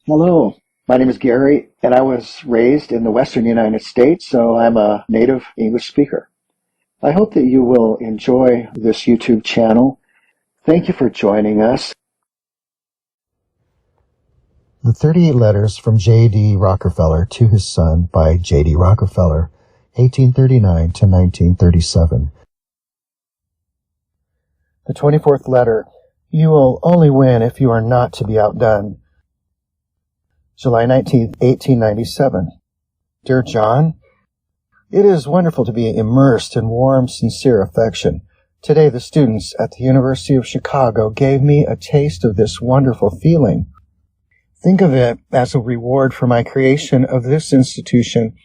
Hello, my name is Gary, and I was raised in the Western United States, so I'm a native English speaker. I hope that you will enjoy this YouTube channel. Thank you for joining us. The 38 Letters from J D Rockefeller to His Son by J D Rockefeller, 1839 to 1937. The 24th letter. You will only win if you are not to be outdone. July 19, 1897. Dear John, it is wonderful to be immersed in warm, sincere affection. Today the students at the University of Chicago gave me a taste of this wonderful feeling. Think of it as a reward for my creation of this institution,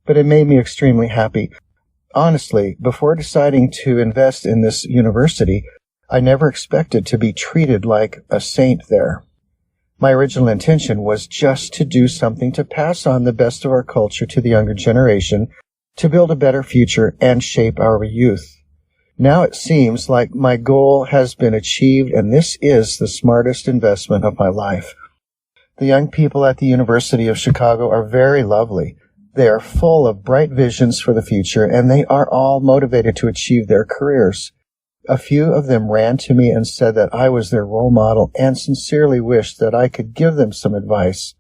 but it made me extremely happy. Honestly, before deciding to invest in this university, I never expected to be treated like a saint there. My original intention was just to do something to pass on the best of our culture to the younger generation, to build a better future and shape our youth. Now it seems like my goal has been achieved, and this is the smartest investment of my life. The young people at the University of Chicago are very lovely. They are full of bright visions for the future, and they are all motivated to achieve their careers. A few of them ran to me and said that I was their role model and sincerely wished that I could give them some advice.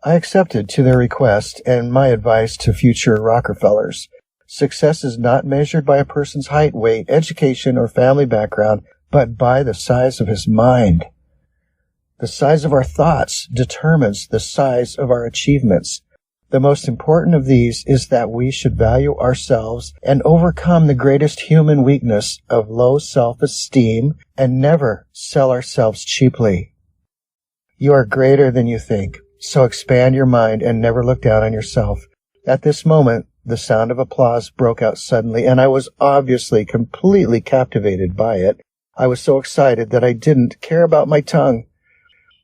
I accepted to their request and my advice to future Rockefellers. Success is not measured by a person's height, weight, education, or family background, but by the size of his mind. The size of our thoughts determines the size of our achievements. The most important of these is that we should value ourselves and overcome the greatest human weakness of low self-esteem and never sell ourselves cheaply. You are greater than you think, so expand your mind and never look down on yourself. At this moment, the sound of applause broke out suddenly, and I was obviously completely captivated by it. I was so excited that I didn't care about my tongue.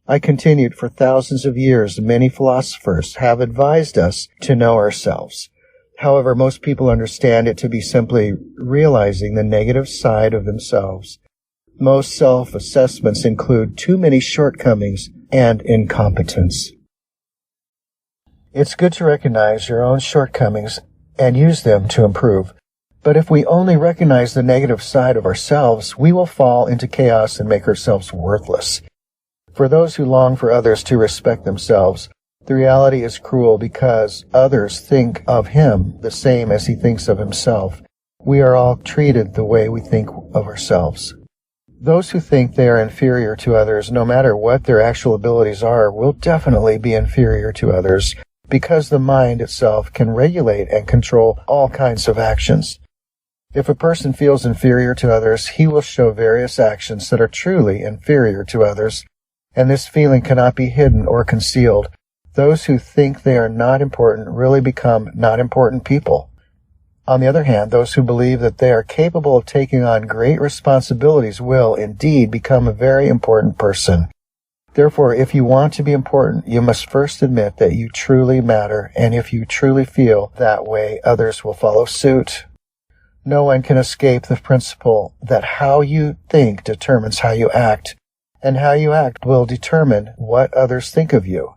I continued, for thousands of years, many philosophers have advised us to know ourselves. However, most people understand it to be simply realizing the negative side of themselves. Most self-assessments include too many shortcomings and incompetence. It's good to recognize your own shortcomings and use them to improve. But if we only recognize the negative side of ourselves, we will fall into chaos and make ourselves worthless. For those who long for others to respect themselves, the reality is cruel because others think of him the same as he thinks of himself. We are all treated the way we think of ourselves. Those who think they are inferior to others, no matter what their actual abilities are, will definitely be inferior to others because the mind itself can regulate and control all kinds of actions. If a person feels inferior to others, he will show various actions that are truly inferior to others. And this feeling cannot be hidden or concealed. Those who think they are not important really become not important people. On the other hand, those who believe that they are capable of taking on great responsibilities will indeed become a very important person. Therefore, if you want to be important, you must first admit that you truly matter, and if you truly feel that way, others will follow suit. No one can escape the principle that how you think determines how you act. And how you act will determine what others think of you.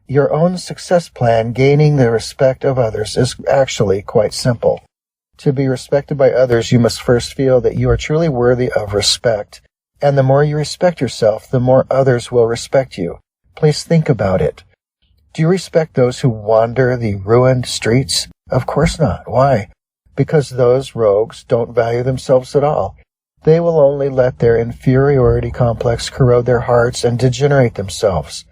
Your own success plan, gaining the respect of others, is actually quite simple. To be respected by others, you must first feel that you are truly worthy of respect. And the more you respect yourself, the more others will respect you. Please think about it. Do you respect those who wander the ruined streets? Of course not. Why? Because those rogues don't value themselves at all. They will only let their inferiority complex corrode their hearts and degenerate themselves.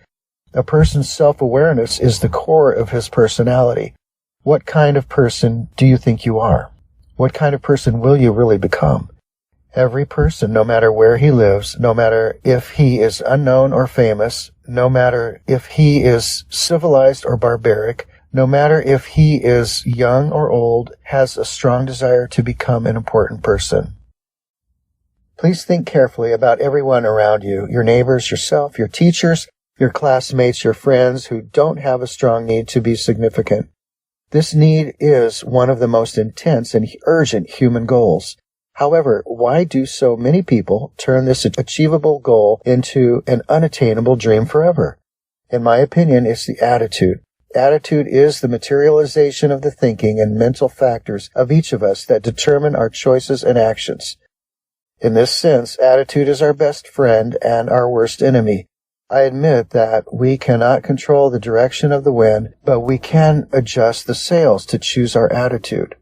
A person's self-awareness is the core of his personality. What kind of person do you think you are? What kind of person will you really become? Every person, no matter where he lives, no matter if he is unknown or famous, no matter if he is civilized or barbaric, no matter if he is young or old, has a strong desire to become an important person. Please think carefully about everyone around you, your neighbors, yourself, your teachers, your classmates, your friends who don't have a strong need to be significant. This need is one of the most intense and urgent human goals. However, why do so many people turn this achievable goal into an unattainable dream forever? In my opinion, it's the attitude. Attitude is the materialization of the thinking and mental factors of each of us that determine our choices and actions. In this sense, attitude is our best friend and our worst enemy. I admit that we cannot control the direction of the wind, but we can adjust the sails to choose our attitude.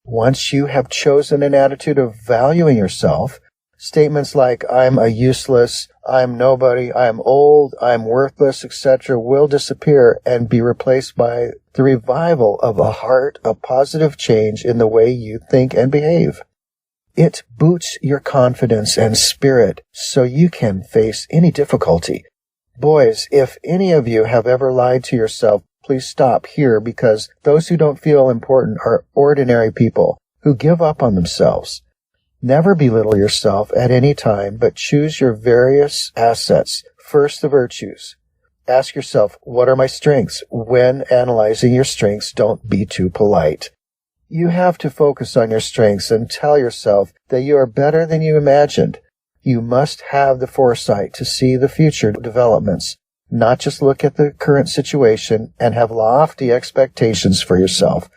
Once you have chosen an attitude of valuing yourself, statements like, I'm a useless, I'm nobody, I'm old, I'm worthless, etc. will disappear and be replaced by the revival of a heart of positive change in the way you think and behave. It boosts your confidence and spirit so you can face any difficulty. Boys, if any of you have ever lied to yourself, please stop here, because those who don't feel important are ordinary people who give up on themselves. Never belittle yourself at any time, but choose your various assets. First, the virtues. Ask yourself, what are my strengths? When analyzing your strengths, don't be too polite. You have to focus on your strengths and tell yourself that you are better than you imagined. You must have the foresight to see the future developments, not just look at the current situation and have lofty expectations for yourself.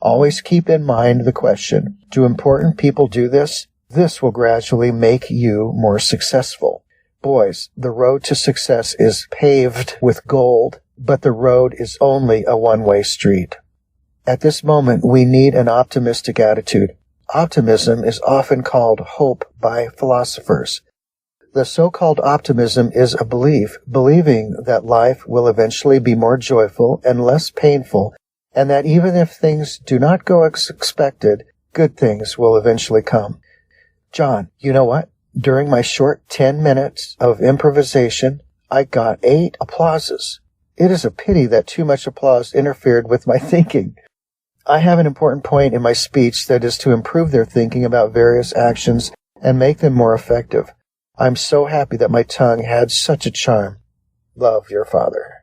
Always keep in mind the question, do important people do this? This will gradually make you more successful. Boys, the road to success is paved with gold, but the road is only a one-way street. At this moment, we need an optimistic attitude. Optimism is often called hope by philosophers. The so-called optimism is a belief, believing that life will eventually be more joyful and less painful, and that even if things do not go as expected, good things will eventually come. John, you know what? During my short 10 minutes of improvisation, I got 8 applauses. It is a pity that too much applause interfered with my thinking. I have an important point in my speech that is to improve their thinking about various actions and make them more effective. I'm so happy that my tongue had such a charm. Love, your father.